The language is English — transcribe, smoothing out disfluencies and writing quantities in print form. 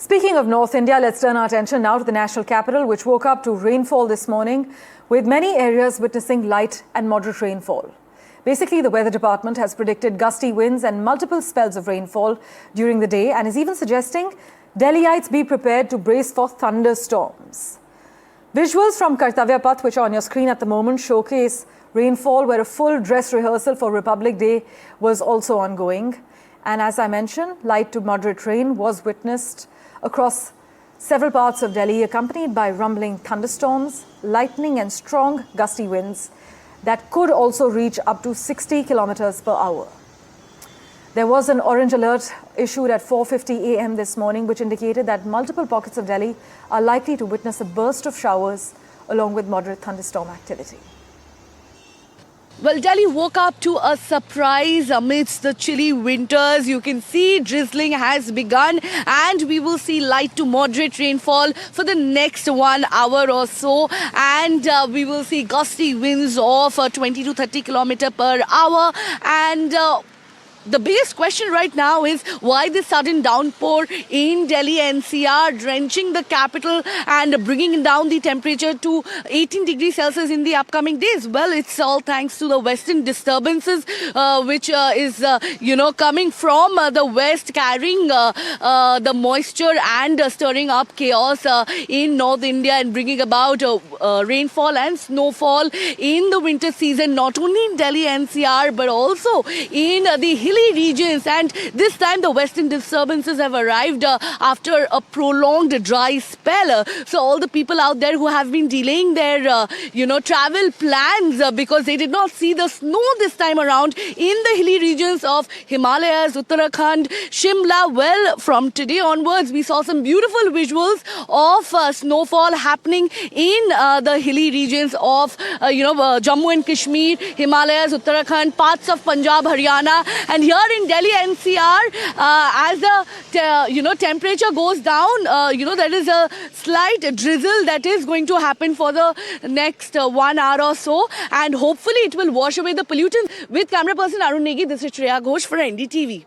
Speaking of North India, let's turn our attention now to the national capital, which woke up to rainfall this morning, with many areas witnessing light and moderate rainfall. Basically, the weather department has predicted gusty winds and multiple spells of rainfall during the day and is even suggesting Delhiites be prepared to brace for thunderstorms. Visuals from Kartavya Path, which are on your screen at the moment, showcase rainfall where a full dress rehearsal for Republic Day was also ongoing. And as I mentioned, light to moderate rain was witnessed across several parts of Delhi, accompanied by rumbling thunderstorms, lightning and strong gusty winds that could also reach up to 60 kilometers per hour. There was an orange alert issued at 4:50 a.m. this morning, which indicated that multiple pockets of Delhi are likely to witness a burst of showers along with moderate thunderstorm activity. Well, Delhi woke up to a surprise amidst the chilly winters. You can see drizzling has begun and we will see light to moderate rainfall for the next 1 hour or so. And we will see gusty winds of 20 to 30 kilometers per hour. And the biggest question right now is why this sudden downpour in Delhi NCR, drenching the capital and bringing down the temperature to 18 degrees Celsius in the upcoming days. Well, it's all thanks to the western disturbances, which is, coming from the west, carrying the moisture and stirring up chaos in North India and bringing about rainfall and snowfall in the winter season, not only in Delhi NCR, but also in the hilly regions. And this time the western disturbances have arrived after a prolonged dry spell. So all the people out there who have been delaying their travel plans because they did not see the snow this time around in the hilly regions of Himalayas, Uttarakhand, Shimla. Well, from today onwards we saw some beautiful visuals of snowfall happening in the hilly regions of Jammu and Kashmir, Himalayas, Uttarakhand, parts of Punjab, Haryana. And here in Delhi NCR, as the temperature goes down, there is a slight drizzle that is going to happen for the next 1 hour or so, and hopefully it will wash away the pollutants. With camera person Arun Negi, this is Shreya Ghosh for NDTV.